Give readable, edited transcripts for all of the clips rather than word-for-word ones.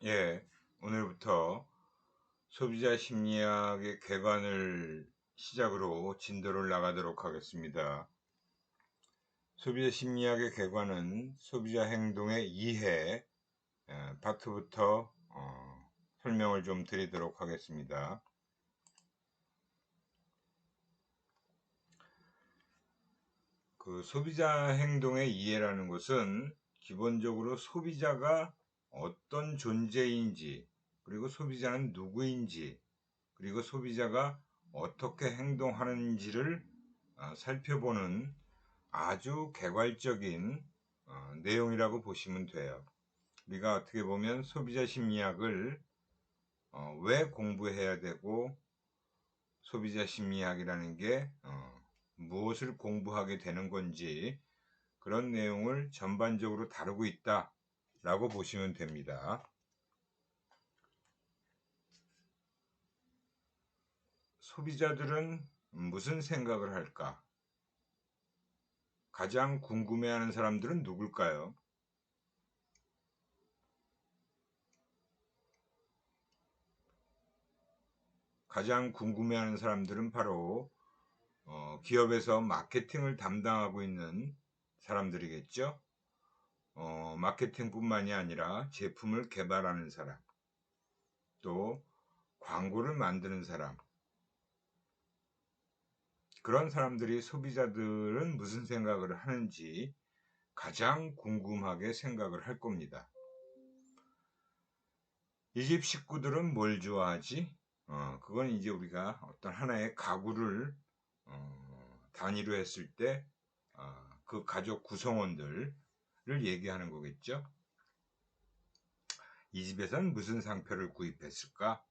예, 오늘부터 소비자 심리학의 개관을 시작으로 진도를 나가도록 하겠습니다. 소비자 심리학의 개관은 소비자 행동의 이해 파트부터 설명을 좀 드리도록 하겠습니다. 그 소비자 행동의 이해라는 것은 기본적으로 소비자가 어떤 존재인지, 그리고 소비자는 누구인지, 그리고 소비자가 어떻게 행동하는지를 살펴보는 아주 개괄적인 내용이라고 보시면 돼요. 우리가 어떻게 보면 소비자 심리학을 왜 공부해야 되고, 소비자 심리학이라는 게 무엇을 공부하게 되는 건지, 그런 내용을 전반적으로 다루고 있다 라고 보시면 됩니다. 소비자들은 무슨 생각을 할까? 가장 궁금해하는 사람들은 누굴까요? 가장 궁금해하는 사람들은 바로 기업에서 마케팅을 담당하고 있는 사람들이겠죠. 마케팅뿐만이 아니라 제품을 개발하는 사람, 또 광고를 만드는 사람, 그런 사람들이 소비자들은 무슨 생각을 하는지 가장 궁금하게 생각을 할 겁니다. 이 집 식구들은 뭘 좋아하지? 그건 이제 우리가 어떤 하나의 가구를 단위로 했을 때 그 가족 구성원들을 얘기하는 거겠죠. 이 집에서는 무슨 상표를 구입했을까?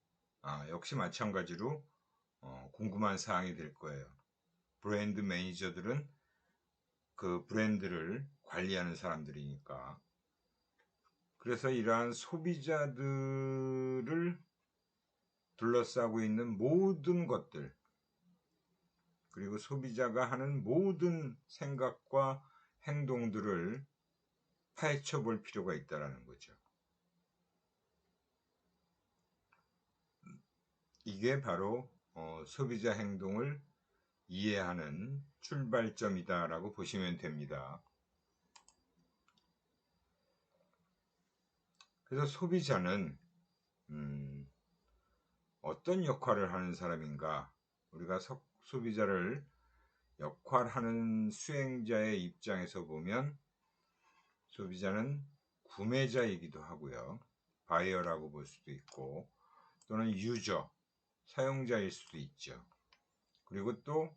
역시 마찬가지로 궁금한 사항이 될 거예요. 브랜드 매니저들은 그 브랜드를 관리하는 사람들이니까. 그래서 이러한 소비자들을 둘러싸고 있는 모든 것들, 그리고 소비자가 하는 모든 생각과 행동들을 파헤쳐 볼 필요가 있다는 거죠. 이게 바로 소비자 행동을 이해하는 출발점이다라고 보시면 됩니다. 그래서 소비자는 어떤 역할을 하는 사람인가? 우리가 소비자를 역할하는 수행자의 입장에서 보면 소비자는 구매자이기도 하고요. 바이어라고 볼 수도 있고, 또는 유저, 사용자일 수도 있죠. 그리고 또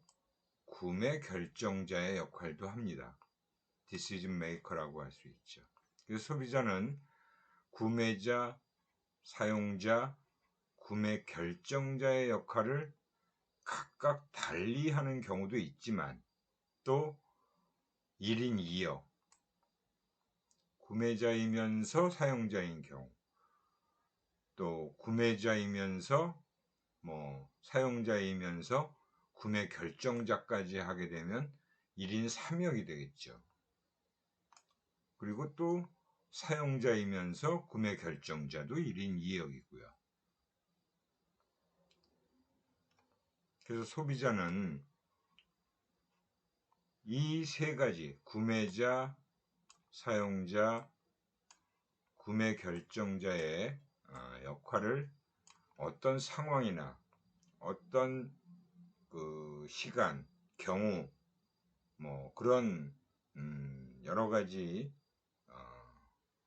구매 결정자의 역할도 합니다. 디시전 메이커라고 할 수 있죠. 그래서 소비자는 구매자, 사용자, 구매 결정자의 역할을 각각 달리 하는 경우도 있지만, 또 1인 2역, 구매자이면서 사용자인 경우, 또 구매자이면서 사용자이면서 구매 결정자까지 하게 되면 1인 3역이 되겠죠. 그리고 또 사용자이면서 구매 결정자도 1인 2역이고요. 그래서 소비자는 이 세 가지, 구매자, 사용자, 구매 결정자의 역할을 어떤 상황이나 어떤 그 시간, 경우, 그런 여러 가지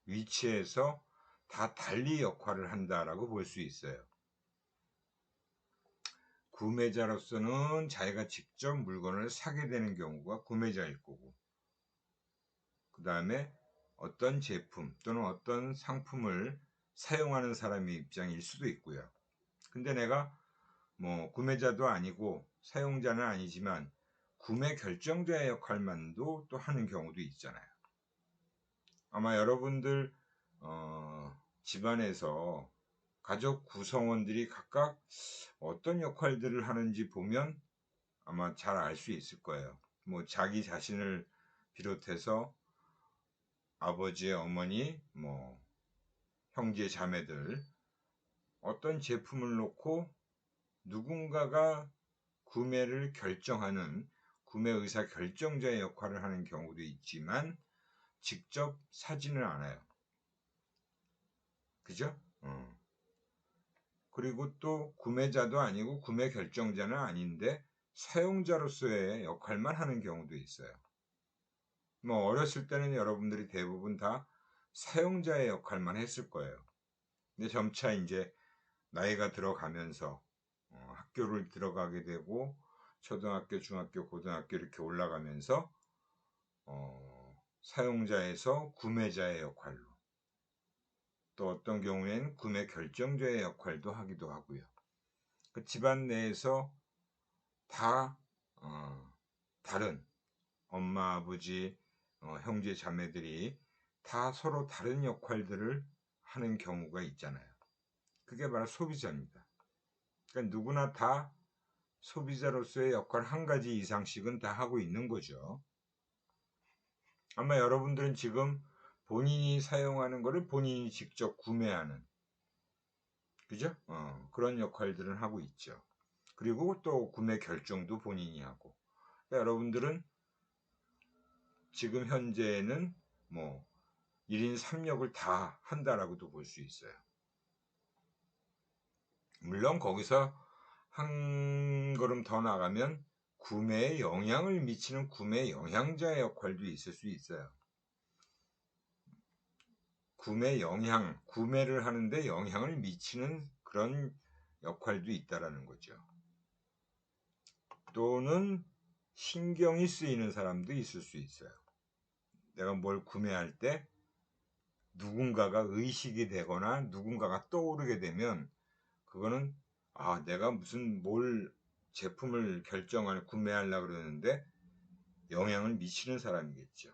위치에서 다 달리 역할을 한다라고 볼 수 있어요. 구매자로서는 자기가 직접 물건을 사게 되는 경우가 구매자일 거고, 그 다음에 어떤 제품 또는 어떤 상품을 사용하는 사람의 입장일 수도 있고요. 근데 내가 구매자도 아니고 사용자는 아니지만 구매 결정자의 역할만도 또 하는 경우도 있잖아요. 아마 여러분들 집안에서 가족 구성원들이 각각 어떤 역할들을 하는지 보면 아마 잘 알 수 있을 거예요. 자기 자신을 비롯해서 아버지, 어머니, 형제 자매들, 어떤 제품을 놓고 누군가가 구매를 결정하는 구매 의사 결정자의 역할을 하는 경우도 있지만 직접 사지는 않아요. 그죠? 그리고 또 구매자도 아니고 구매 결정자는 아닌데 사용자로서의 역할만 하는 경우도 있어요. 뭐 어렸을 때는 여러분들이 대부분 다 사용자의 역할만 했을 거예요. 근데 점차 이제 나이가 들어가면서 학교를 들어가게 되고 초등학교, 중학교, 고등학교 이렇게 올라가면서 사용자에서 구매자의 역할로, 또 어떤 경우에는 구매 결정자의 역할도 하기도 하고요. 그 집안 내에서 다 다른 엄마, 아버지, 형제, 자매들이 다 서로 다른 역할들을 하는 경우가 있잖아요. 그게 바로 소비자입니다. 그러니까 누구나 다 소비자로서의 역할 한 가지 이상씩은 다 하고 있는 거죠. 아마 여러분들은 지금 본인이 사용하는 것을 본인이 직접 구매하는, 그죠? 그런 역할들은 하고 있죠. 그리고 또 구매 결정도 본인이 하고. 그러니까 여러분들은 지금 현재는 뭐 1인 3역을 다 한다라고도 볼 수 있어요. 물론 거기서 한 걸음 더 나가면 구매에 영향을 미치는 구매 영향자의 역할도 있을 수 있어요. 구매 영향, 구매를 하는데 영향을 미치는 그런 역할도 있다라는 거죠. 또는 신경이 쓰이는 사람도 있을 수 있어요. 내가 뭘 구매할 때 누군가가 의식이 되거나 누군가가 떠오르게 되면 그거는 내가 무슨 뭘 제품을 결정하려 구매하려고 그러는데 영향을 미치는 사람이겠죠.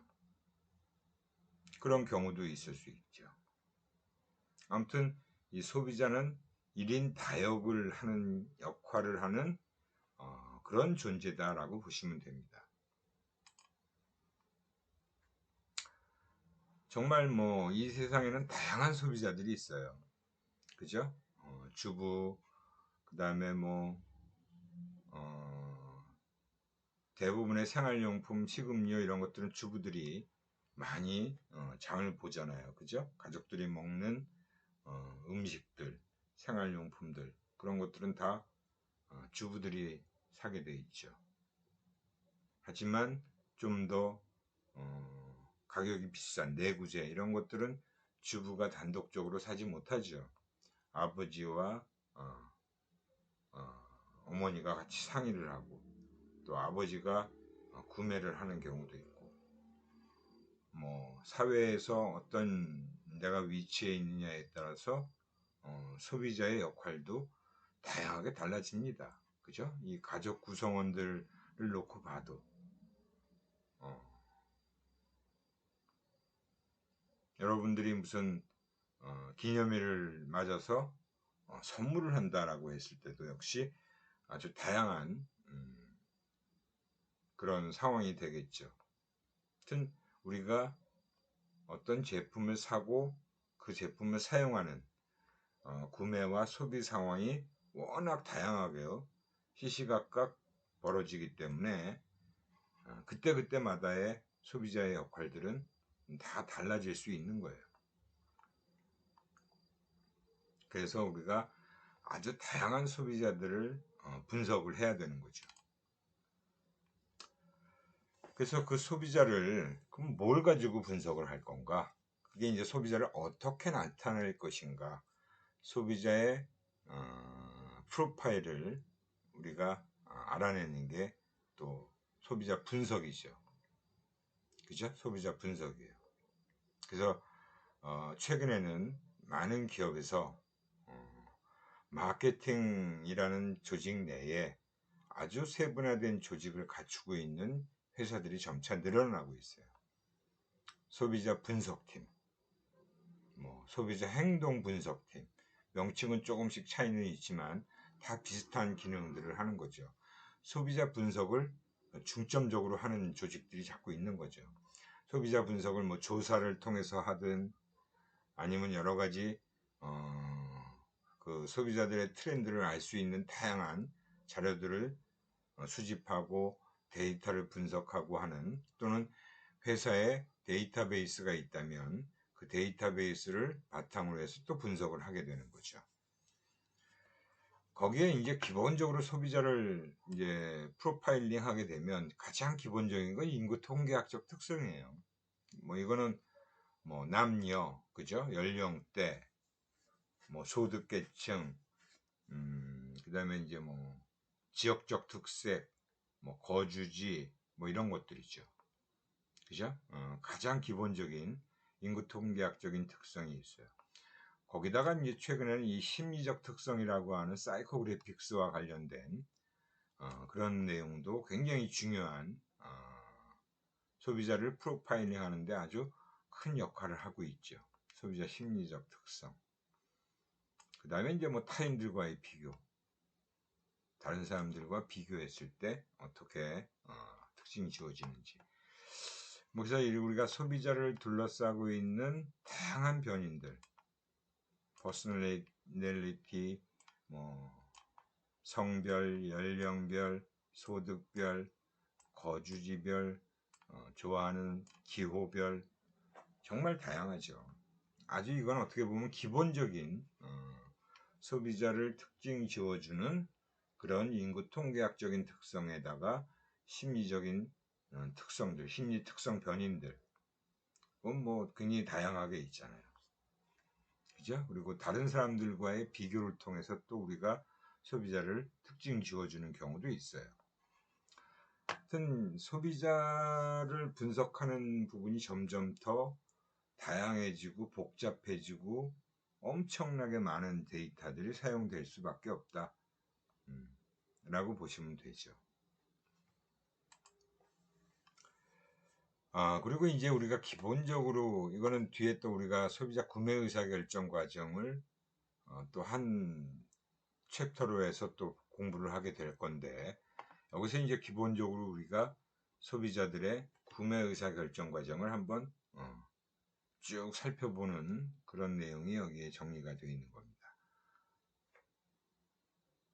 그런 경우도 있을 수 있죠. 아무튼 이 소비자는 1인 다역을 하는 역할을 하는 그런 존재다라고 보시면 됩니다. 정말 뭐 이 세상에는 다양한 소비자들이 있어요. 그죠? 주부, 그 다음에 뭐 대부분의 생활용품, 식음료 이런 것들은 주부들이 많이 장을 보잖아요. 그죠? 가족들이 먹는 음식들, 생활용품들 그런 것들은 다 주부들이 사게 돼 있죠. 하지만 좀 더 가격이 비싼 내구재 이런 것들은 주부가 단독적으로 사지 못하죠. 아버지와 어머니가 같이 상의를 하고 또 아버지가 구매를 하는 경우도 있고, 뭐 사회에서 어떤 내가 위치에 있느냐에 따라서 소비자의 역할도 다양하게 달라집니다. 그죠? 이 가족 구성원들을 놓고 봐도 여러분들이 무슨 기념일을 맞아서 선물을 한다라고 했을 때도 역시 아주 다양한 그런 상황이 되겠죠. 하여튼 우리가 어떤 제품을 사고 그 제품을 사용하는 구매와 소비 상황이 워낙 다양하게요. 시시각각 벌어지기 때문에 그때그때마다의 소비자의 역할들은 다 달라질 수 있는 거예요. 그래서 우리가 아주 다양한 소비자들을 분석을 해야 되는 거죠. 그래서 그 소비자를 그럼 뭘 가지고 분석을 할 건가? 그게 이제 소비자를 어떻게 나타낼 것인가? 소비자의 프로파일을 우리가 알아내는 게 또 소비자 분석이죠. 그죠? 소비자 분석이에요. 그래서 최근에는 많은 기업에서 마케팅이라는 조직 내에 아주 세분화된 조직을 갖추고 있는 회사들이 점차 늘어나고 있어요. 소비자 분석팀, 뭐 소비자 행동 분석팀, 명칭은 조금씩 차이는 있지만 다 비슷한 기능들을 하는 거죠. 소비자 분석을 중점적으로 하는 조직들이 자꾸 있는 거죠. 소비자 분석을 뭐 조사를 통해서 하든 아니면 여러 가지 그 소비자들의 트렌드를 알 수 있는 다양한 자료들을 수집하고 데이터를 분석하고 하는, 또는 회사에 데이터베이스가 있다면 그 데이터베이스를 바탕으로 해서 또 분석을 하게 되는 거죠. 거기에 이제 기본적으로 소비자를 이제 프로파일링 하게 되면 가장 기본적인 건 인구 통계학적 특성이에요. 뭐 이거는 뭐 남녀, 그죠? 연령대, 뭐 소득계층, 그다음에 이제 뭐 지역적 특색, 뭐 거주지, 뭐 이런 것들이죠. 그죠? 가장 기본적인 인구 통계학적인 특성이 있어요. 거기다가 이제 최근에는 이 심리적 특성이라고 하는 사이코그래픽스와 관련된 그런 내용도 굉장히 중요한 소비자를 프로파일링 하는데 아주 큰 역할을 하고 있죠. 소비자 심리적 특성. 그 다음에 이제 뭐 타인들과의 비교, 다른 사람들과 비교했을 때 어떻게 특징이 주어지는지. 그래서 우리가 소비자를 둘러싸고 있는 다양한 변인들, 퍼스널리티, 뭐 성별, 연령별, 소득별, 거주지별, 좋아하는 기호별, 정말 다양하죠. 아주 이건 어떻게 보면 기본적인 소비자를 특징 지어주는 그런 인구 통계학적인 특성에다가 심리적인 특성들, 심리 특성 변인들, 뭐 굉장히 다양하게 있잖아요. 그죠? 그리고 다른 사람들과의 비교를 통해서 또 우리가 소비자를 특징 지어주는 경우도 있어요. 하여튼 소비자를 분석하는 부분이 점점 더 다양해지고 복잡해지고 엄청나게 많은 데이터들이 사용될 수밖에 없다 라고 보시면 되죠. 그리고 이제 우리가 기본적으로 이거는 뒤에 또 우리가 소비자 구매 의사결정 과정을 또 한 챕터로 해서 또 공부를 하게 될 건데, 여기서 이제 기본적으로 우리가 소비자들의 구매 의사결정 과정을 한번 쭉 살펴보는 그런 내용이 여기에 정리가 되어 있는 겁니다.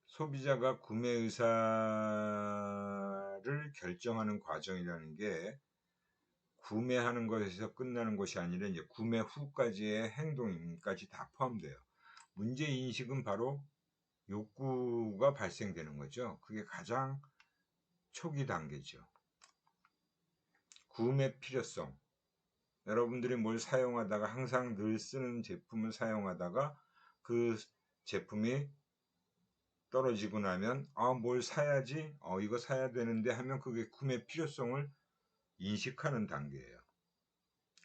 소비자가 구매 의사를 결정하는 과정이라는 게 구매하는 것에서 끝나는 것이 아니라 이제 구매 후까지의 행동까지 다 포함돼요. 문제 인식은 바로 욕구가 발생되는 거죠. 그게 가장 초기 단계죠. 구매 필요성. 여러분들이 뭘 사용하다가 항상 늘 쓰는 제품을 사용하다가 그 제품이 떨어지고 나면 뭘 사야지, 이거 사야 되는데 하면 그게 구매 필요성을 인식하는 단계예요.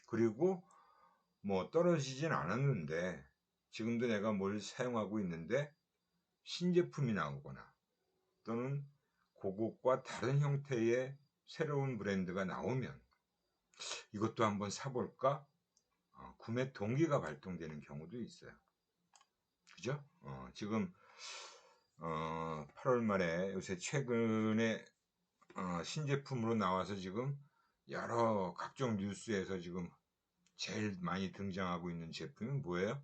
그리고 뭐 떨어지진 않았는데 지금도 내가 뭘 사용하고 있는데 신제품이 나오거나 또는 그것과 다른 형태의 새로운 브랜드가 나오면 이것도 한번 사볼까? 구매 동기가 발동되는 경우도 있어요. 그죠? 지금 8월 말에 요새 최근에 신제품으로 나와서 지금 여러 각종 뉴스에서 지금 제일 많이 등장하고 있는 제품은 뭐예요?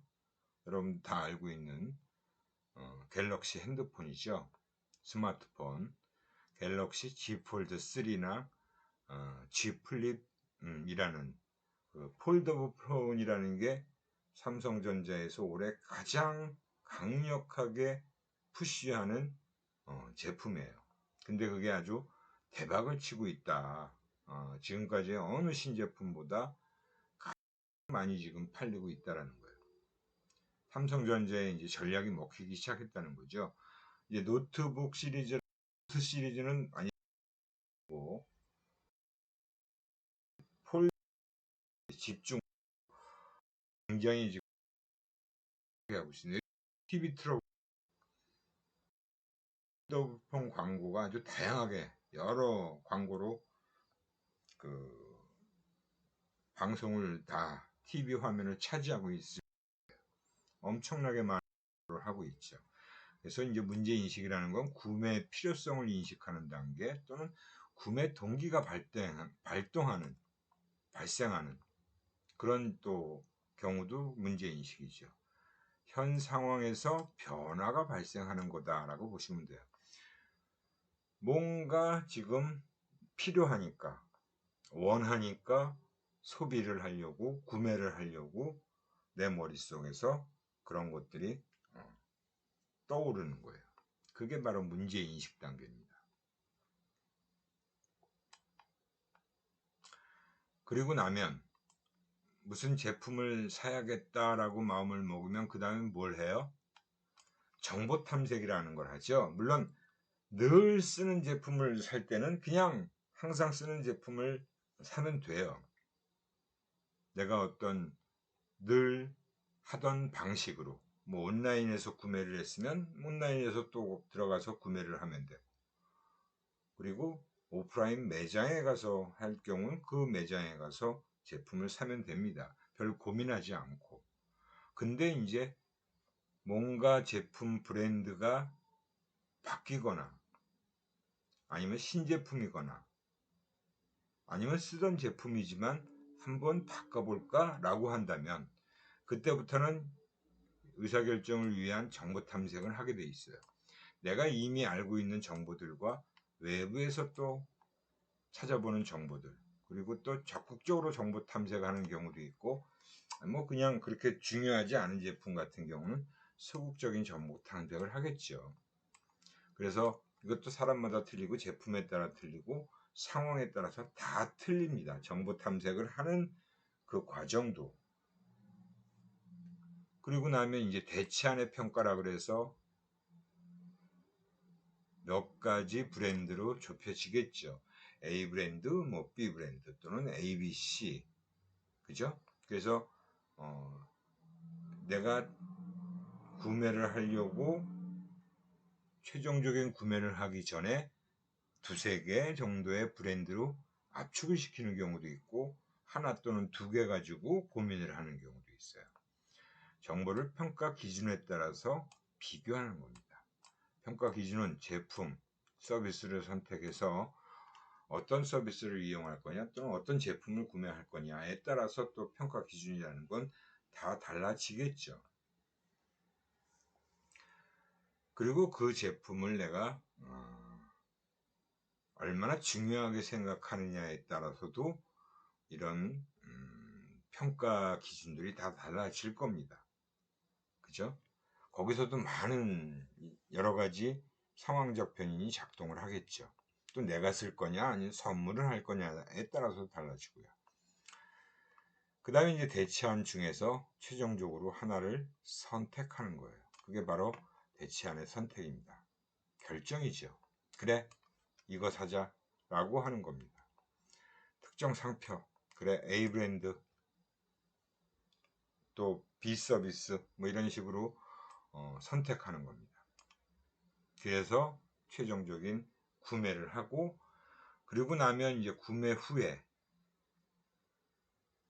여러분 다 알고 있는 갤럭시 핸드폰이죠. 스마트폰 갤럭시 Z 폴드 3나 Z 플립 이라는 그 폴더블 폰이라는 게 삼성전자에서 올해 가장 강력하게 푸시하는 제품이에요. 근데 그게 아주 대박을 치고 있다. 지금까지 어느 신제품보다 가장 많이 지금 팔리고 있다라는 거예요. 삼성전자의 이제 전략이 먹히기 시작했다는 거죠. 이제 노트북 시리즈, 노트 시리즈는 많이 고 폴 집중 굉장히 지금 하고 있습니다. TV 트럭 핸드폰 광고가 아주 다양하게 여러 광고로 그 방송을 다 TV 화면을 차지하고 있을 엄청나게 많은 걸 하고 있죠. 그래서 이제 문제 인식이라는 건 구매 필요성을 인식하는 단계 또는 구매 동기가 발생하는 그런 또 경우도 문제 인식이죠. 현 상황에서 변화가 발생하는 거다라고 보시면 돼요. 뭔가 지금 필요하니까, 원하니까 소비를 하려고, 구매를 하려고 내 머릿속에서 그런 것들이 떠오르는 거예요. 그게 바로 문제인식 단계입니다. 그리고 나면 무슨 제품을 사야겠다라고 마음을 먹으면 그 다음에 뭘 해요? 정보 탐색이라는 걸 하죠. 물론 늘 쓰는 제품을 살 때는 그냥 항상 쓰는 제품을 사면 돼요. 내가 어떤 늘 하던 방식으로 뭐 온라인에서 구매를 했으면 온라인에서 또 들어가서 구매를 하면 되고, 그리고 오프라인 매장에 가서 할 경우는 그 매장에 가서 제품을 사면 됩니다. 별 고민하지 않고. 근데 이제 뭔가 제품 브랜드가 바뀌거나 아니면 신제품이거나 아니면 쓰던 제품이지만 한번 바꿔볼까 라고 한다면 그때부터는 의사결정을 위한 정보 탐색을 하게 돼 있어요. 내가 이미 알고 있는 정보들과 외부에서 또 찾아보는 정보들, 그리고 또 적극적으로 정보 탐색하는 경우도 있고, 뭐 그냥 그렇게 중요하지 않은 제품 같은 경우는 소극적인 정보 탐색을 하겠죠. 그래서 이것도 사람마다 틀리고 제품에 따라 틀리고 상황에 따라서 다 틀립니다. 정보 탐색을 하는 그 과정도. 그리고 나면 이제 대체안의 평가라 그래서 몇 가지 브랜드로 좁혀지겠죠. A 브랜드, 뭐 B 브랜드 또는 A, B, C. 그죠? 그래서 내가 구매를 하려고 최종적인 구매를 하기 전에 두세 개 정도의 브랜드로 압축을 시키는 경우도 있고 하나 또는 두 개 가지고 고민을 하는 경우도 있어요. 정보를 평가 기준에 따라서 비교하는 겁니다. 평가 기준은 제품, 서비스를 선택해서 어떤 서비스를 이용할 거냐 또는 어떤 제품을 구매할 거냐에 따라서 또 평가 기준이라는 건 다 달라지겠죠. 그리고 그 제품을 내가 얼마나 중요하게 생각하느냐에 따라서도 이런 평가 기준들이 다 달라질 겁니다. 그죠? 거기서도 많은 여러 가지 상황적 변인이 작동을 하겠죠. 또 내가 쓸 거냐 아니면 선물을 할 거냐에 따라서 달라지고요. 그 다음에 이제 대체안 중에서 최종적으로 하나를 선택하는 거예요. 그게 바로 대체안의 선택입니다. 결정이죠. 그래, 이거 사자 라고 하는 겁니다. 특정 상표, 그래, A 브랜드, 또 B 서비스, 뭐 이런 식으로 선택하는 겁니다. 그래서 최종적인 구매를 하고, 그리고 나면 이제 구매 후에,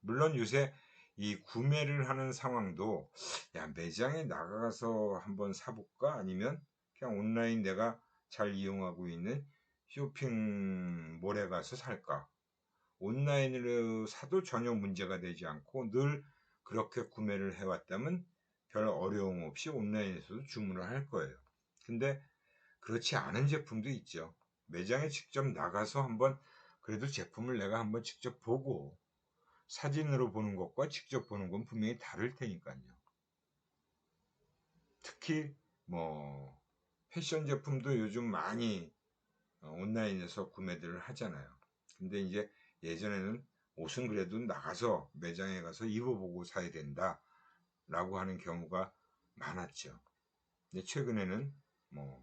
물론 요새 이 구매를 하는 상황도 야 매장에 나가서 한번 사볼까 아니면 그냥 온라인 내가 잘 이용하고 있는 쇼핑몰에 가서 살까, 온라인으로 사도 전혀 문제가 되지 않고 늘 그렇게 구매를 해왔다면 별 어려움 없이 온라인에서도 주문을 할 거예요. 근데 그렇지 않은 제품도 있죠. 매장에 직접 나가서 한번 그래도 제품을 내가 한번 직접 보고 사진으로 보는 것과 직접 보는 건 분명히 다를 테니까요. 특히 뭐 패션 제품도 요즘 많이 온라인에서 구매들을 하잖아요. 근데 이제 예전에는 옷은 그래도 나가서 매장에 가서 입어보고 사야 된다 라고 하는 경우가 많았죠. 근데 최근에는 뭐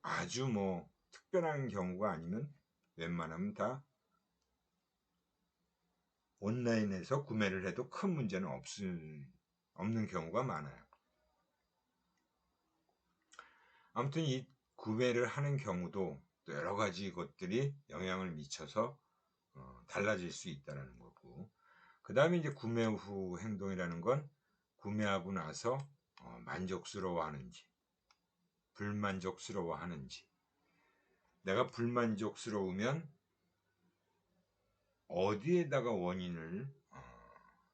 아주 뭐 특별한 경우가 아니면 웬만하면 다 온라인에서 구매를 해도 큰 문제는 없는 경우가 많아요. 아무튼 이 구매를 하는 경우도 또 여러 가지 것들이 영향을 미쳐서 달라질 수 있다는 거고, 그 다음에 이제 구매 후 행동이라는 건 구매하고 나서 만족스러워하는지 불만족스러워하는지, 내가 불만족스러우면 어디에다가 원인을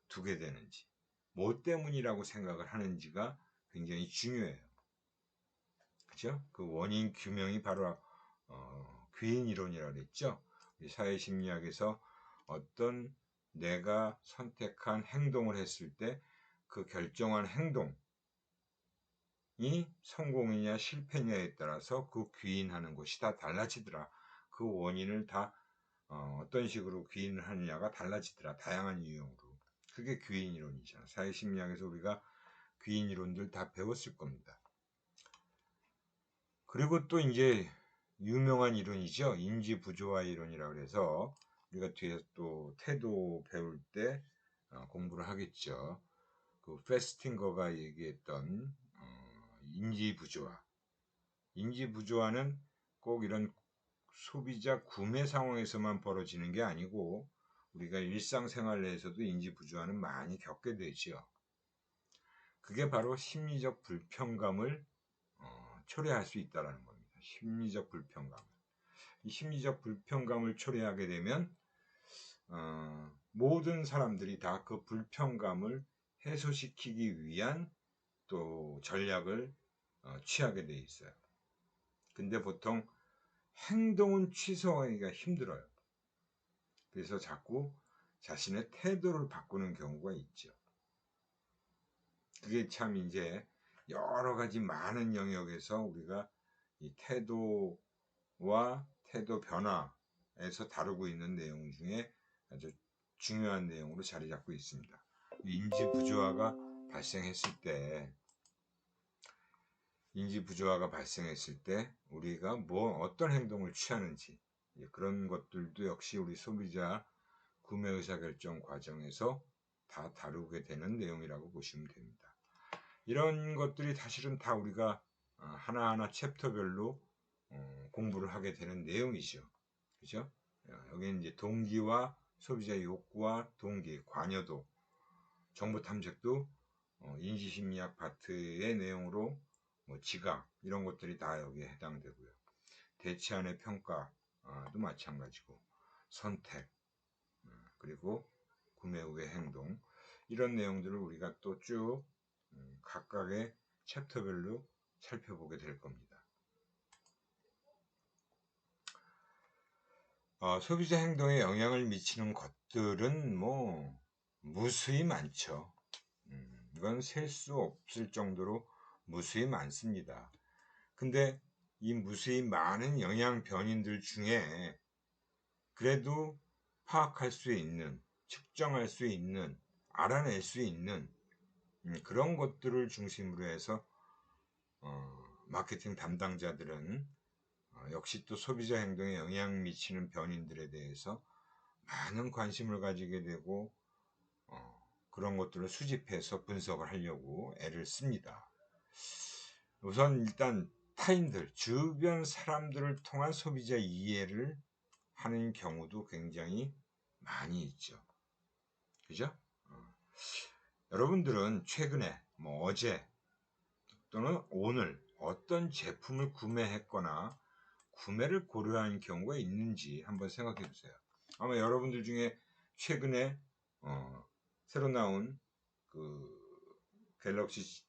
두게 되는지, 뭐 때문이라고 생각을 하는지가 굉장히 중요해요. 그죠? 그 원인 규명이 바로 귀인 이론이라고 그랬죠. 우리 사회심리학에서 어떤 내가 선택한 행동을 했을 때 그 결정한 행동이 성공이냐 실패냐에 따라서 그 귀인하는 것이 다 달라지더라. 그 원인을 다 어떤 식으로 귀인을 하느냐가 달라지더라. 다양한 유형으로. 그게 귀인 이론이잖아. 사회심리학에서 우리가 귀인 이론들 다 배웠을 겁니다. 그리고 또 이제 유명한 이론이죠. 인지부조화 이론이라고 해서 우리가 뒤에 또 태도 배울 때 공부를 하겠죠. 그 페스팅거가 얘기했던 인지부조화. 인지부조화는 꼭 이런 소비자 구매 상황에서만 벌어지는 게 아니고 우리가 일상생활 내에서도 인지부조화는 많이 겪게 되죠. 그게 바로 심리적 불편감을 초래할 수 있다는 겁니다. 심리적 불편감. 이 심리적 불편감을 초래하게 되면 모든 사람들이 다 그 불편감을 해소시키기 위한 또 전략을 취하게 돼 있어요. 근데 보통 행동은 취소하기가 힘들어요. 그래서 자꾸 자신의 태도를 바꾸는 경우가 있죠. 그게 참 이제 여러 가지 많은 영역에서 우리가 이 태도와 태도 변화에서 다루고 있는 내용 중에 아주 중요한 내용으로 자리 잡고 있습니다. 인지 부조화가 발생했을 때 우리가 어떤 행동을 취하는지 그런 것들도 역시 우리 소비자 구매 의사결정 과정에서 다 다루게 되는 내용이라고 보시면 됩니다. 이런 것들이 사실은 다 우리가 하나하나 챕터별로 공부를 하게 되는 내용이죠. 그죠? 여기는 이제 동기와 소비자의 욕구와 동기, 관여도, 정보 탐색도 인지심리학 파트의 내용으로 지각 이런 것들이 다 여기에 해당되고요. 대체안의 평가도 마찬가지고 선택 그리고 구매 후의 행동 이런 내용들을 우리가 또 쭉 각각의 챕터별로 살펴보게 될 겁니다. 소비자 행동에 영향을 미치는 것들은 무수히 많죠. 이건 셀 수 없을 정도로 무수히 많습니다. 근데 이 무수히 많은 영향 변인들 중에 그래도 파악할 수 있는, 측정할 수 있는, 알아낼 수 있는 그런 것들을 중심으로 해서 마케팅 담당자들은 역시 또 소비자 행동에 영향 미치는 변인들에 대해서 많은 관심을 가지게 되고 그런 것들을 수집해서 분석을 하려고 애를 씁니다. 우선 일단 타인들, 주변 사람들을 통한 소비자 이해를 하는 경우도 굉장히 많이 있죠. 그죠? 여러분들은 최근에 어제 또는 오늘 어떤 제품을 구매했거나 구매를 고려한 경우가 있는지 한번 생각해 보세요. 아마 여러분들 중에 최근에 새로 나온 그 갤럭시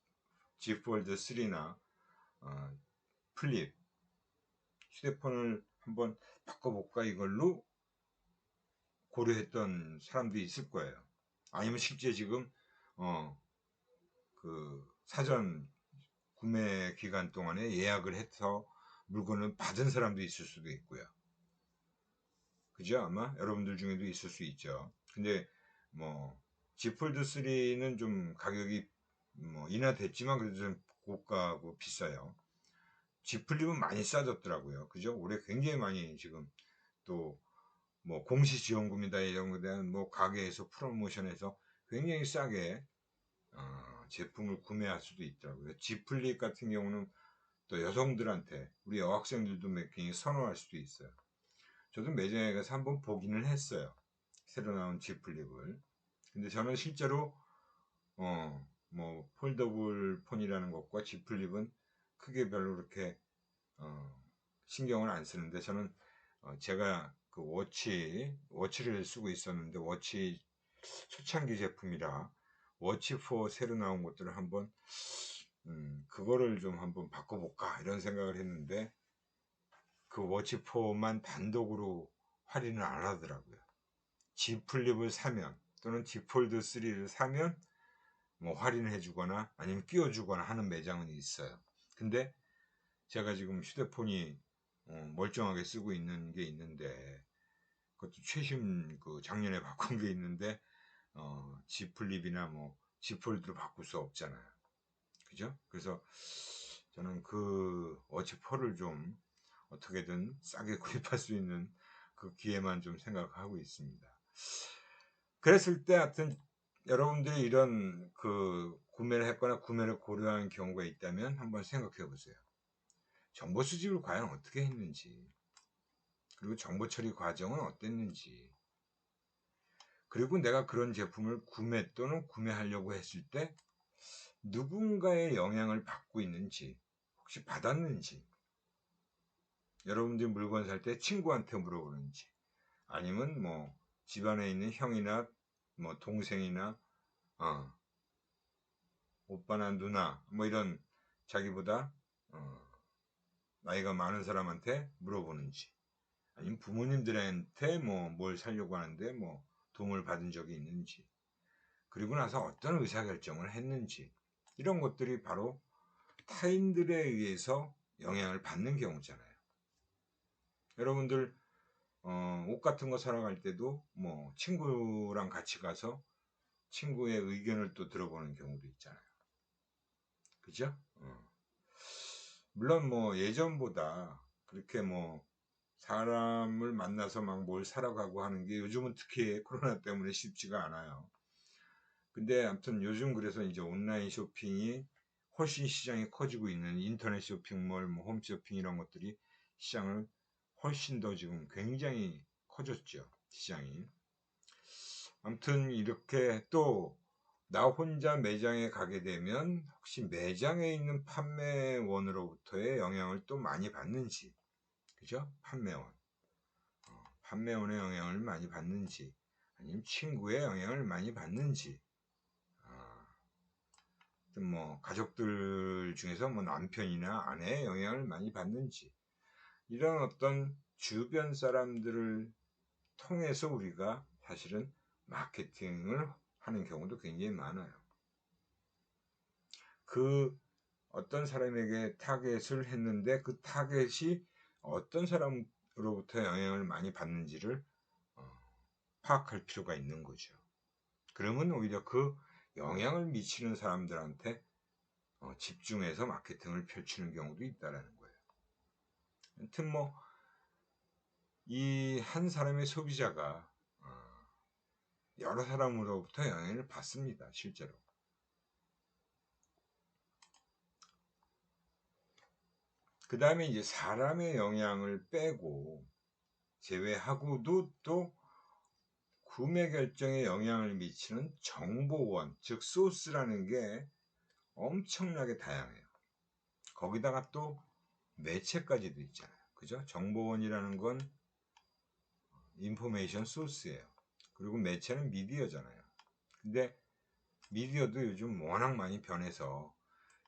Z 폴드 3나 플립 휴대폰을 한번 바꿔볼까 이걸로 고려했던 사람들이 있을 거예요. 아니면 실제 지금 그 사전 구매 기간 동안에 예약을 해서 물건을 받은 사람도 있을 수도 있고요. 그죠? 아마 여러분들 중에도 있을 수 있죠. 근데 Z 폴드 3는 좀 가격이 인하됐지만 그래도 좀 고가고 비싸요. Z 플립은 많이 싸졌더라고요. 그죠? 올해 굉장히 많이 지금 또 공시지원금이다 이런 거에 대한 가게에서 프로모션에서 굉장히 싸게 제품을 구매할 수도 있더라고요. Z 플립 같은 경우는 또 여성들한테 우리 여학생들도 굉장히 선호할 수도 있어요. 저도 매장에 가서 한번 보기는 했어요. 새로 나온 Z 플립을. 근데 저는 실제로 폴더블 폰이라는 것과 Z 플립은 크게 별로 그렇게 신경을 안 쓰는데 저는 제가 그 워치를 쓰고 있었는데 워치 초창기 제품이라 워치 4 새로 나온 것들을 한번 그거를 좀 한번 바꿔볼까 이런 생각을 했는데 그 워치4만 단독으로 할인을 안 하더라고요. G 플립을 사면 또는 G 폴드 3를 사면 뭐 할인을 해주거나 아니면 끼워주거나 하는 매장은 있어요. 근데 제가 지금 휴대폰이 멀쩡하게 쓰고 있는 게 있는데 그것도 최신 그 작년에 바꾼 게 있는데 G 플립이나 뭐 G 폴드로 바꿀 수 없잖아요. 그죠? 그래서 저는 그 워치4를 좀 어떻게든 싸게 구입할 수 있는 그 기회만 좀 생각하고 있습니다. 그랬을 때 하여튼 여러분들이 이런 그 구매를 했거나 구매를 고려한 경우가 있다면 한번 생각해 보세요. 정보 수집을 과연 어떻게 했는지, 그리고 정보 처리 과정은 어땠는지, 그리고 내가 그런 제품을 구매 또는 구매하려고 했을 때 누군가의 영향을 받고 있는지, 혹시 받았는지, 여러분들이 물건 살 때 친구한테 물어보는지, 아니면 뭐 집안에 있는 형이나 뭐 동생이나 오빠나 누나 뭐 이런 자기보다 나이가 많은 사람한테 물어보는지, 아니면 부모님들한테 뭐 뭘 사려고 하는데 뭐 도움을 받은 적이 있는지, 그리고 나서 어떤 의사결정을 했는지, 이런 것들이 바로 타인들에 의해서 영향을 받는 경우잖아요. 여러분들 옷 같은 거 사러 갈 때도 뭐 친구랑 같이 가서 친구의 의견을 또 들어보는 경우도 있잖아요. 그죠? 물론 뭐 예전보다 그렇게 뭐 사람을 만나서 막 뭘 사러 가고 하는 게 요즘은 특히 코로나 때문에 쉽지가 않아요. 근데 아무튼 요즘 그래서 이제 온라인 쇼핑이 훨씬 시장이 커지고 있는 인터넷 쇼핑몰, 뭐 홈쇼핑 이런 것들이 시장을 훨씬 더 지금 굉장히 커졌죠. 시장이. 아무튼 이렇게 또 나 혼자 매장에 가게 되면 혹시 매장에 있는 판매원으로부터의 영향을 또 많이 받는지, 그죠? 판매원의 영향을 많이 받는지, 아니면 친구의 영향을 많이 받는지, 뭐 가족들 중에서 뭐 남편이나 아내의 영향을 많이 받는지, 이런 어떤 주변 사람들을 통해서 우리가 사실은 마케팅을 하는 경우도 굉장히 많아요. 그 어떤 사람에게 타겟을 했는데 그 타겟이 어떤 사람으로부터 영향을 많이 받는지를 파악할 필요가 있는 거죠. 그러면 오히려 그 영향을 미치는 사람들한테 집중해서 마케팅을 펼치는 경우도 있다라는 거예요. 아무튼 뭐 이 한 사람의 소비자가 여러 사람으로부터 영향을 받습니다. 실제로. 그 다음에 이제 사람의 영향을 빼고 제외하고도 또 구매 결정에 영향을 미치는 정보원, 즉 소스라는 게 엄청나게 다양해요. 거기다가 또 매체까지도 있잖아요. 그죠? 정보원이라는 건 인포메이션 소스예요. 그리고 매체는 미디어잖아요. 근데 미디어도 요즘 워낙 많이 변해서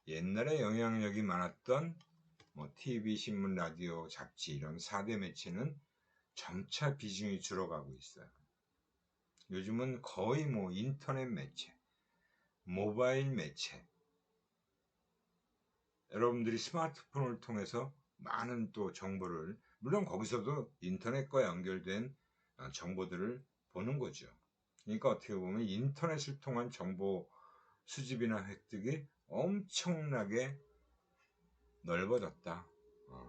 옛날에 영향력이 많았던 뭐 TV, 신문, 라디오, 잡지 이런 4대 매체는 점차 비중이 줄어가고 있어요. 요즘은 거의 뭐 인터넷 매체, 모바일 매체, 여러분들이 스마트폰을 통해서 많은 또 정보를, 물론 거기서도 인터넷과 연결된 정보들을 보는 거죠. 그러니까 어떻게 보면 인터넷을 통한 정보 수집이나 획득이 엄청나게 넓어졌다,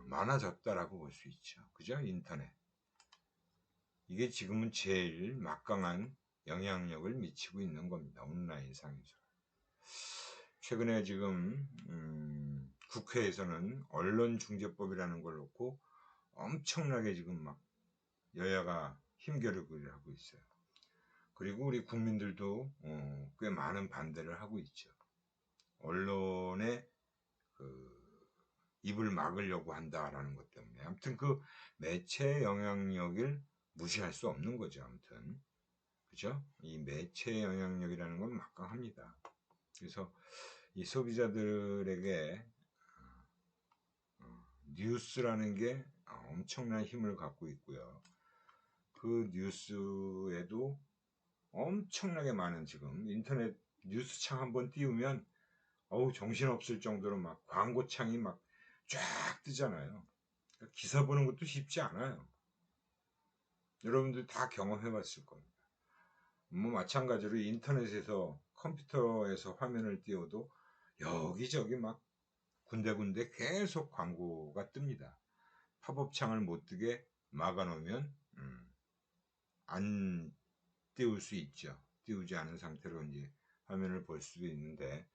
많아졌다라고 볼 수 있죠. 그죠? 인터넷. 이게 지금은 제일 막강한 영향력을 미치고 있는 겁니다. 온라인 상에서. 최근에 지금 국회에서는 언론중재법이라는 걸 놓고 엄청나게 지금 막 여야가 힘겨루기를 하고 있어요. 그리고 우리 국민들도 꽤 많은 반대를 하고 있죠. 언론의 그 입을 막으려고 한다라는 것 때문에. 아무튼 그 매체의 영향력을 무시할 수 없는 거죠. 아무튼 그죠? 이 매체의 영향력이라는 건 막강합니다. 그래서 이 소비자들에게 뉴스라는 게 엄청난 힘을 갖고 있고요. 그 뉴스에도 엄청나게 많은 지금 인터넷 뉴스창 한번 띄우면 어우 정신없을 정도로 막 광고창이 막 쫙 뜨잖아요. 그러니까 기사 보는 것도 쉽지 않아요. 여러분들 다 경험해 봤을 겁니다. 뭐 마찬가지로 인터넷에서 컴퓨터에서 화면을 띄워도 여기저기 막 군데군데 계속 광고가 뜹니다. 팝업 창을 못 뜨게 막아 놓으면 안 띄울 수 있죠. 띄우지 않은 상태로 이제 화면을 볼 수도 있는데,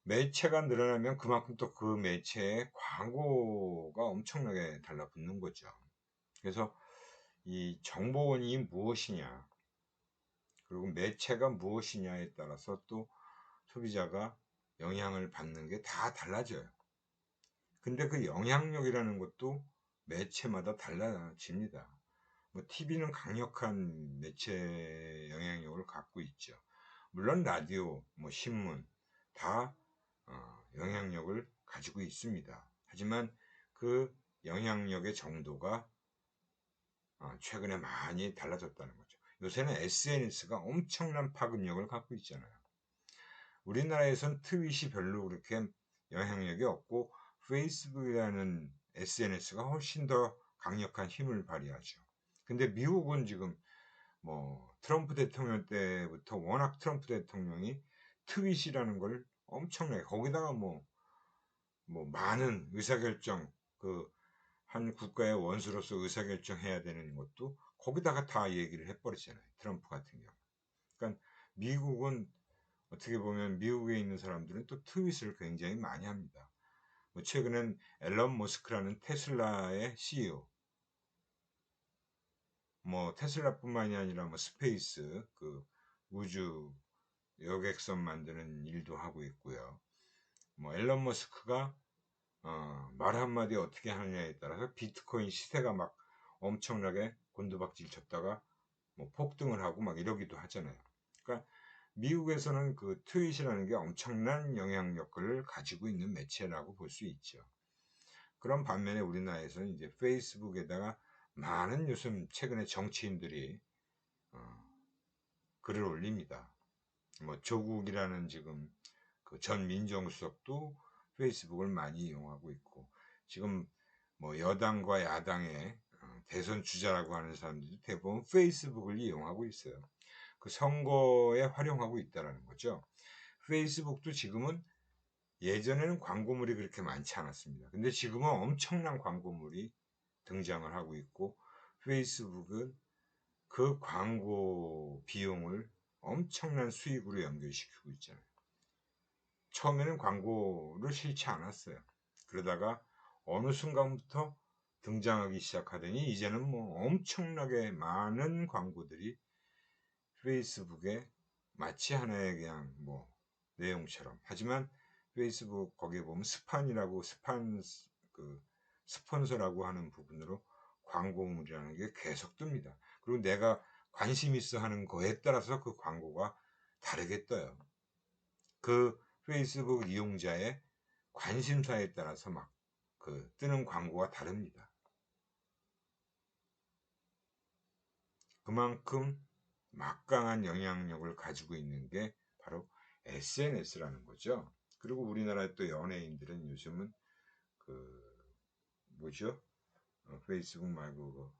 매체가 늘어나면 그만큼 또 그 매체에 광고가 엄청나게 달라붙는 거죠. 그래서 이 정보원이 무엇이냐, 그리고 매체가 무엇이냐에 따라서 또 소비자가 영향을 받는 게 다 달라져요. 근데 그 영향력이라는 것도 매체마다 달라집니다. 뭐 TV는 강력한 매체 영향력을 갖고 있죠. 물론 라디오, 뭐 신문 다 영향력을 가지고 있습니다. 하지만 그 영향력의 정도가 최근에 많이 달라졌다는 거죠. 요새는 SNS가 엄청난 파급력을 갖고 있잖아요. 우리나라에선 트윗이 별로 그렇게 영향력이 없고 페이스북이라는 SNS가 훨씬 더 강력한 힘을 발휘하죠. 근데 미국은 지금 뭐 트럼프 대통령 때부터 워낙 트럼프 대통령이 트윗이라는 걸 엄청나게, 거기다가 뭐 많은 의사결정, 그 한 국가의 원수로서 의사결정해야 되는 것도 거기다가 다 얘기를 해버리잖아요. 트럼프 같은 경우. 그러니까 미국은 어떻게 보면 미국에 있는 사람들은 또 트윗을 굉장히 많이 합니다. 뭐 최근엔 앨런 머스크라는 테슬라의 CEO, 뭐 테슬라뿐만이 아니라 뭐 스페이스, 그 우주 여객선 만드는 일도 하고 있고요. 뭐 앨런 머스크가 말 한마디 어떻게 하느냐에 따라서 비트코인 시세가 막 엄청나게 곤두박질 쳤다가 뭐 폭등을 하고 막 이러기도 하잖아요. 그러니까 미국에서는 그 트윗이라는 게 엄청난 영향력을 가지고 있는 매체라고 볼 수 있죠. 그런 반면에 우리나라에서는 이제 페이스북에다가 많은 요즘 최근에 정치인들이 글을 올립니다. 뭐 조국이라는 지금 그 전 민정수석도 페이스북을 많이 이용하고 있고, 지금 뭐 여당과 야당의 대선 주자라고 하는 사람들이 대부분 페이스북을 이용하고 있어요. 그 선거에 활용하고 있다는 거죠. 페이스북도 지금은, 예전에는 광고물이 그렇게 많지 않았습니다. 근데 지금은 엄청난 광고물이 등장을 하고 있고, 페이스북은 그 광고 비용을 엄청난 수익으로 연결시키고 있잖아요. 처음에는 광고를 싫지 않았어요. 그러다가 어느 순간부터 등장하기 시작하더니 이제는 뭐 엄청나게 많은 광고들이 페이스북에 마치 하나의 그냥 뭐 내용처럼, 하지만 페이스북 거기에 보면 그 스폰서라고 하는 부분으로 광고물이라는 게 계속 뜹니다. 그리고 내가 관심 있어 하는 거에 따라서 그 광고가 다르게 떠요. 그 페이스북 이용자의 관심사에 따라서 막 그 뜨는 광고가 다릅니다. 그만큼 막강한 영향력을 가지고 있는 게 바로 SNS라는 거죠. 그리고 우리나라 또 연예인들은 요즘은 그 뭐죠? 페이스북 말고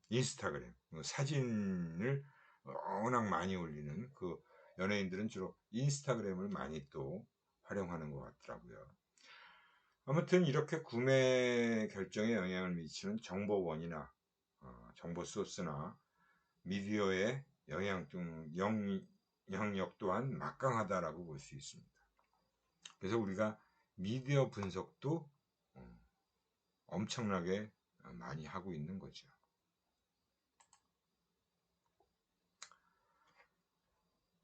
인스타그램, 사진을 워낙 많이 올리는 그 연예인들은 주로 인스타그램을 많이 또 활용하는 것 같더라고요. 아무튼 이렇게 구매 결정에 영향을 미치는 정보원이나 정보 소스나 미디어의 영향력 또한 막강하다라고 볼 수 있습니다. 그래서 우리가 미디어 분석도 엄청나게 많이 하고 있는 거죠.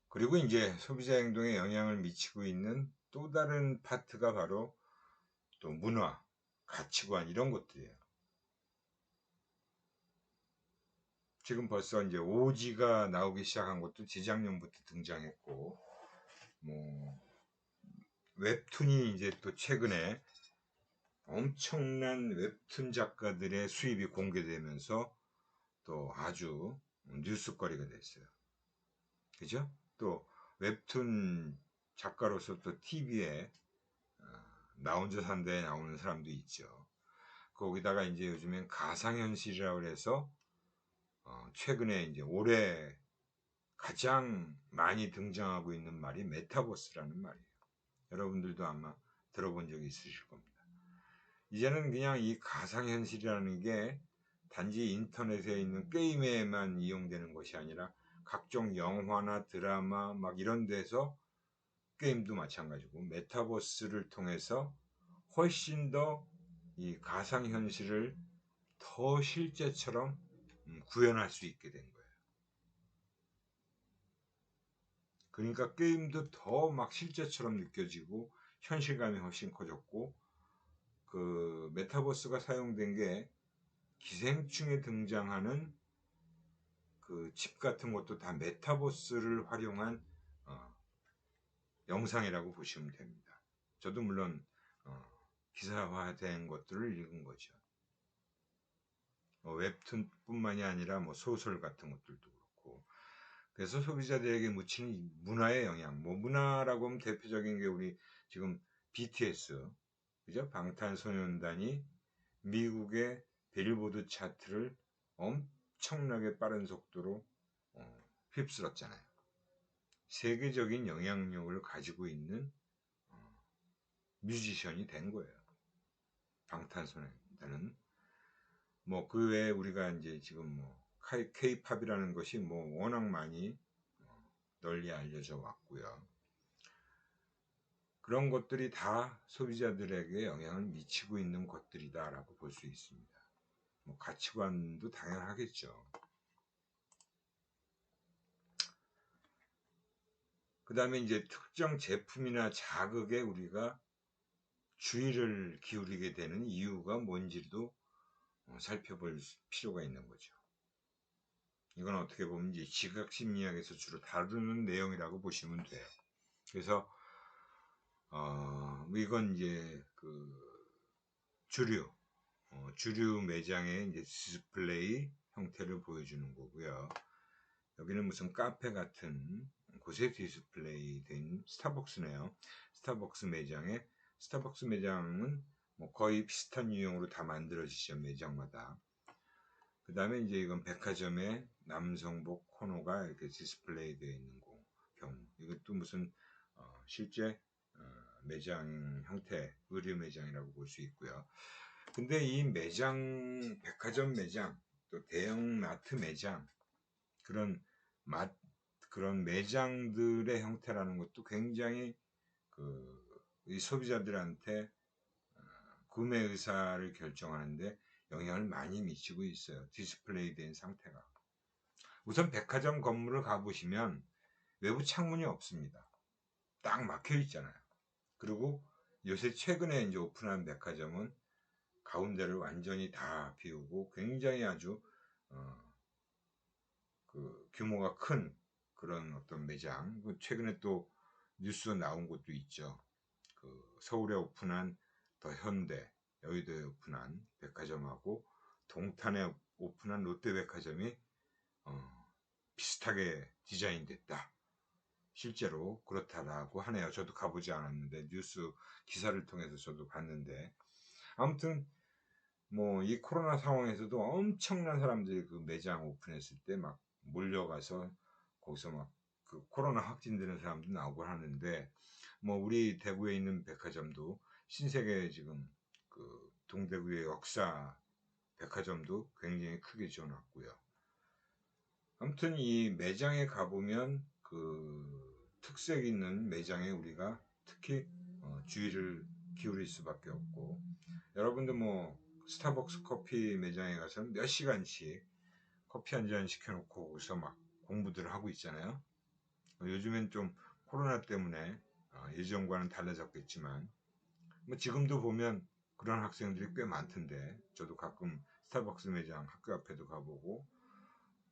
그리고 이제 소비자 행동에 영향을 미치고 있는 또 다른 파트가 바로 또 문화, 가치관 이런 것들이에요. 지금 벌써 이제 오지가 나오기 시작한 것도 재작년부터 등장했고, 뭐 웹툰이 이제 또 최근에 엄청난 웹툰 작가들의 수입이 공개되면서 또 아주 뉴스거리가 됐어요. 그죠? 또 웹툰 작가로서 또 TV에 나 혼자 산다에 나오는 사람도 있죠. 거기다가 이제 요즘엔 가상현실이라고 해서 최근에 이제 올해 가장 많이 등장하고 있는 말이 메타버스라는 말이에요. 여러분들도 아마 들어본 적이 있으실 겁니다. 이제는 그냥 이 가상현실이라는 게 단지 인터넷에 있는 게임에만 이용되는 것이 아니라 각종 영화나 드라마 막 이런 데서 게임도 마찬가지고 메타버스를 통해서 훨씬 더 이 가상현실을 더 실제처럼 구현할 수 있게 된 거예요. 그러니까 게임도 더 막 실제처럼 느껴지고 현실감이 훨씬 커졌고 그 메타버스가 사용된 게 기생충에 등장하는 그 집 같은 것도 다 메타버스를 활용한 영상이라고 보시면 됩니다. 저도 물론 기사화된 것들을 읽은 거죠. 웹툰뿐만이 아니라 뭐 소설 같은 것들도 그렇고 그래서 소비자들에게 묻히는 문화의 영향 뭐 문화라고 하면 대표적인 게 우리 지금 BTS 그죠? 방탄소년단이 미국의 빌보드 차트를 엄청나게 빠른 속도로 휩쓸었잖아요. 세계적인 영향력을 가지고 있는 뮤지션이 된 거예요. 방탄소년단은 뭐 그 외에 우리가 이제 지금 뭐 K-팝이라는 것이 뭐 워낙 많이 널리 알려져 왔고요. 그런 것들이 다 소비자들에게 영향을 미치고 있는 것들이다라고 볼 수 있습니다. 뭐 가치관도 당연하겠죠. 그 다음에 이제 특정 제품이나 자극에 우리가 주의를 기울이게 되는 이유가 뭔지도 살펴볼 필요가 있는 거죠. 이건 어떻게 보면 이제 지각심리학에서 주로 다루는 내용이라고 보시면 돼요. 그래서 이건 이제 그 주류 매장의 이제 디스플레이 형태를 보여주는 거고요. 여기는 무슨 카페 같은 곳에 디스플레이 된 스타벅스네요. 스타벅스 매장은 뭐 거의 비슷한 유형으로 다 만들어지죠. 매장마다. 그 다음에 이제 이건 백화점에 남성복 코너가 이렇게 디스플레이 되어 있는 경우. 이것도 무슨 실제 매장 형태, 의류 매장이라고 볼 수 있고요. 근데 이 매장, 백화점 매장, 또 대형 마트 매장, 그런 매장들의 형태라는 것도 굉장히 이 소비자들한테 구매 의사를 결정하는데 영향을 많이 미치고 있어요. 디스플레이 된 상태가. 우선 백화점 건물을 가보시면 외부 창문이 없습니다. 딱 막혀 있잖아요. 그리고 요새 최근에 이제 오픈한 백화점은 가운데를 완전히 다 비우고 굉장히 아주 그 규모가 큰 그런 어떤 매장. 최근에 또 뉴스 나온 곳도 있죠. 그 서울에 오픈한 더 현대, 여의도에 오픈한 백화점하고 동탄에 오픈한 롯데백화점이 비슷하게 디자인됐다. 실제로 그렇다라고 하네요. 저도 가보지 않았는데 뉴스 기사를 통해서 저도 봤는데 아무튼 뭐 이 코로나 상황에서도 엄청난 사람들이 그 매장 오픈했을 때 막 몰려가서 거기서 막 그 코로나 확진되는 사람도 나오고 하는데 뭐 우리 대구에 있는 백화점도 신세계 지금 그 동대구의 역사 백화점도 굉장히 크게 지어놨고요. 아무튼 이 매장에 가보면 그 특색 있는 매장에 우리가 특히 주의를 기울일 수밖에 없고 여러분들 뭐 스타벅스 커피 매장에 가서는 몇 시간씩 커피 한 잔 시켜놓고 거기서 막 공부들을 하고 있잖아요. 요즘엔 좀 코로나 때문에 예전과는 달라졌겠지만 뭐 지금도 보면 그런 학생들이 꽤 많던데 저도 가끔 스타벅스 매장 학교 앞에도 가보고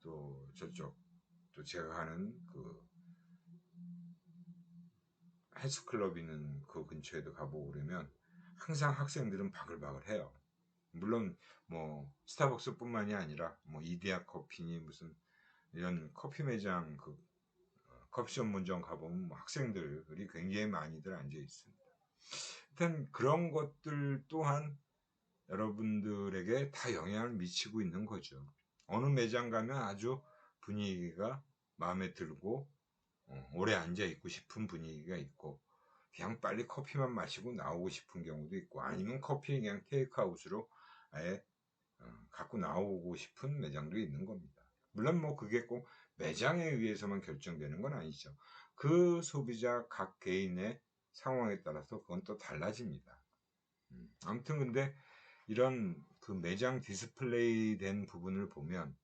또 저쪽 또 제가 가는 그 헬스클럽 있는 그 근처에도 가보고 그러면 항상 학생들은 바글바글 해요. 물론 뭐 스타벅스 뿐만이 아니라 뭐 이디야 커피니 무슨 이런 커피 매장 그 커피 전문점 가보면 뭐 학생들이 굉장히 많이들 앉아 있습니다. 일단 그런 것들 또한 여러분들에게 다 영향을 미치고 있는 거죠. 어느 매장 가면 아주 분위기가 마음에 들고 오래 앉아 있고 싶은 분위기가 있고 그냥 빨리 커피만 마시고 나오고 싶은 경우도 있고 아니면 커피 그냥 테이크아웃으로 아예 갖고 나오고 싶은 매장도 있는 겁니다. 물론 뭐 그게 꼭 매장에 의해서만 결정되는 건 아니죠. 그 소비자 각 개인의 상황에 따라서 그건 또 달라집니다. 아무튼 근데 이런 그 매장 디스플레이 된 부분을 보면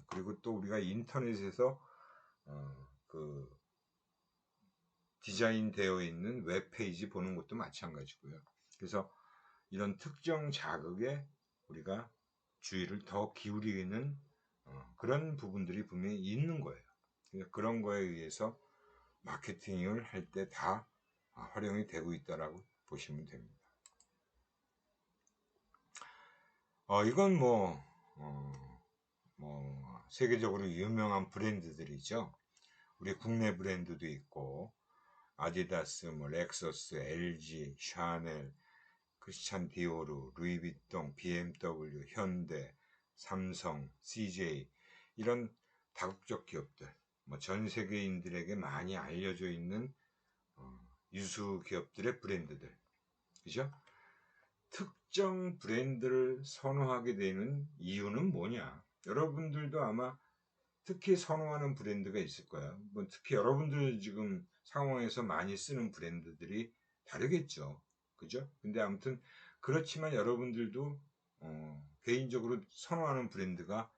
그리고 또 우리가 인터넷에서 그 디자인 되어 있는 웹페이지 보는 것도 마찬가지고요. 그래서 이런 특정 자극에 우리가 주의를 더 기울이는 그런 부분들이 분명히 있는 거예요. 그런 거에 의해서 마케팅을 할 때 다 활용이 되고 있다라고 보시면 됩니다. 이건 세계적으로 유명한 브랜드들이죠. 우리 국내 브랜드도 있고 아디다스, 렉서스, LG, 샤넬, 크리스찬 디오르, 루이비통, BMW, 현대, 삼성, CJ 이런 다국적 기업들, 전 세계인들에게 많이 알려져 있는 유수 기업들의 브랜드들, 그죠? 특정 브랜드를 선호하게 되는 이유는 뭐냐? 여러분들도 아마 특히 선호하는 브랜드가 있을 거예요. 특히 여러분들 지금 상황에서 많이 쓰는 브랜드들이 다르겠죠. 그죠? 근데 아무튼 그렇지만 여러분들도 개인적으로 선호하는 브랜드가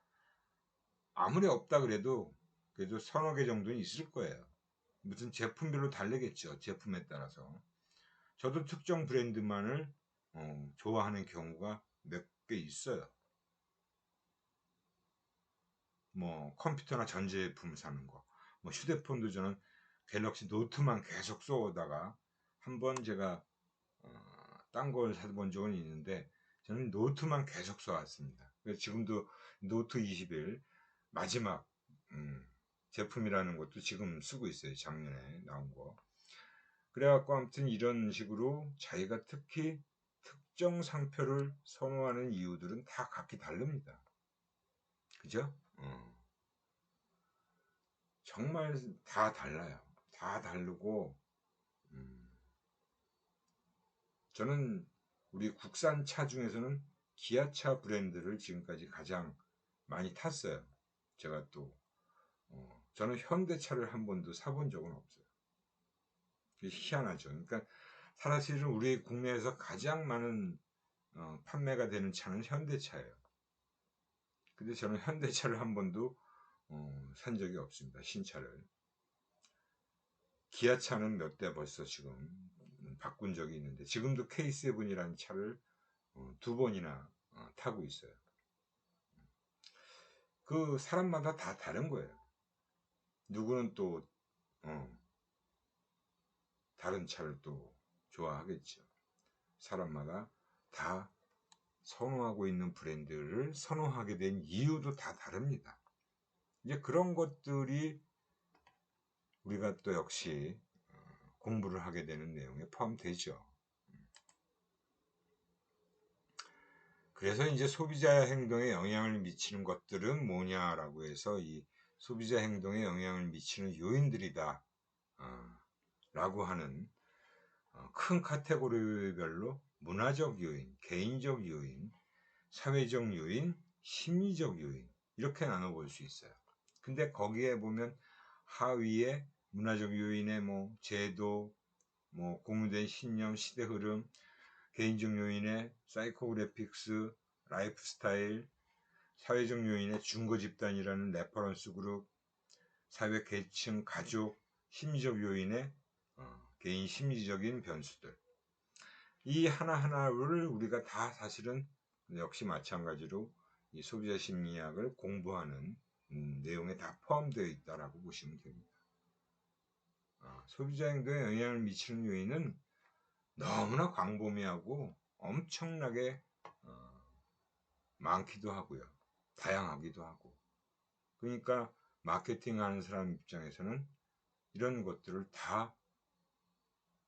아무리 없다 그래도 그래도 서너 개 정도는 있을 거예요. 무슨 제품별로 다르겠죠. 제품에 따라서. 저도 특정 브랜드만을 좋아하는 경우가 몇 개 있어요. 컴퓨터나 전자제품 사는 거, 휴대폰도 저는 갤럭시 노트만 계속 쏘다가 한번 제가 딴 걸 사본 적은 있는데 저는 노트만 계속 써왔습니다. 그래서 지금도 노트 21 마지막 제품이라는 것도 지금 쓰고 있어요. 작년에 나온 거. 그래갖고 아무튼 이런 식으로 자기가 특히 특정 상표를 선호하는 이유들은 다 각기 다릅니다. 그죠? 정말 다 달라요. 다 다르고 저는 우리 국산 차 중에서는 기아차 브랜드를 지금까지 가장 많이 탔어요. 제가 또 저는 현대차를 한 번도 사본 적은 없어요. 희한하죠. 그러니까 사실은 우리 국내에서 가장 많은 판매가 되는 차는 현대차예요. 근데 저는 현대차를 한 번도 산 적이 없습니다. 신차를. 기아차는 몇 대 벌써 지금 바꾼 적이 있는데 지금도 K7이라는 차를 두 번이나 타고 있어요. 그 사람마다 다 다른 거예요. 누구는 또 다른 차를 또 좋아하겠죠. 사람마다 다 선호하고 있는 브랜드를 선호하게 된 이유도 다 다릅니다. 이제 그런 것들이 우리가 또 역시 공부를 하게 되는 내용에 포함되죠. 그래서 이제 소비자 행동에 영향을 미치는 것들은 뭐냐라고 해서 이 소비자 행동에 영향을 미치는 요인들이다 라고 하는 큰 카테고리별로 문화적 요인, 개인적 요인, 사회적 요인, 심리적 요인 이렇게 나눠볼 수 있어요. 근데 거기에 보면 하위에 문화적 요인의 제도, 공유된 신념, 시대 흐름, 개인적 요인의 사이코그래픽스, 라이프 스타일, 사회적 요인의 중거 집단이라는 레퍼런스 그룹, 사회 계층, 가족, 심리적 요인의 개인 심리적인 변수들. 이 하나하나를 우리가 다 사실은 역시 마찬가지로 이 소비자 심리학을 공부하는 내용에 다 포함되어 있다라고 보시면 됩니다. 소비자 행동에 영향을 미치는 요인은 너무나 광범위하고 엄청나게 많기도 하고요. 다양하기도 하고. 그러니까 마케팅 하는 사람 입장에서는 이런 것들을 다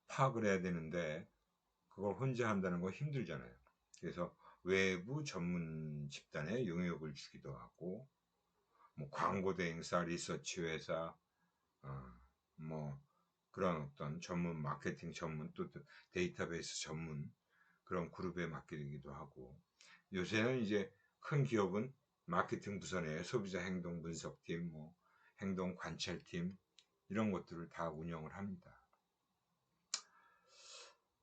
파악을 해야 되는데 그걸 혼자 한다는 거 힘들잖아요. 그래서 외부 전문 집단에 용역을 주기도 하고, 뭐 광고 대행사, 리서치 회사, 뭐 그런 어떤 전문 마케팅 전문 또 데이터베이스 전문 그런 그룹에 맡기기도 하고, 요새는 이제 큰 기업은 마케팅 부서 내에 소비자 행동 분석팀, 뭐 행동 관찰팀 이런 것들을 다 운영을 합니다.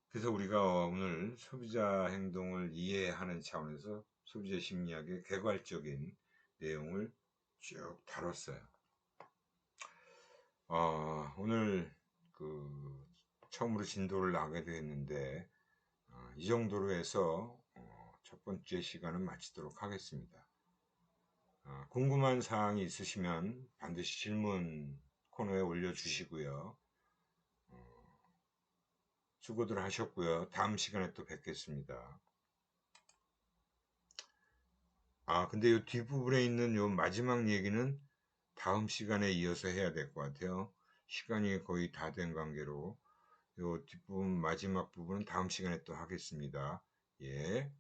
그래서 우리가 오늘 소비자 행동을 이해하는 차원에서 소비자 심리학의 개괄적인 내용을 쭉 다뤘어요. 오늘 처음으로 진도를 나가게 됐는데 이 정도로 해서 첫 번째 시간은 마치도록 하겠습니다. 궁금한 사항이 있으시면 반드시 질문 코너에 올려주시고요. 수고들 하셨고요. 다음 시간에 또 뵙겠습니다. 근데 이 뒷부분에 있는 요 마지막 얘기는 다음 시간에 이어서 해야 될 것 같아요. 시간이 거의 다 된 관계로 요 뒷부분 마지막 부분은 다음 시간에 또 하겠습니다. 예.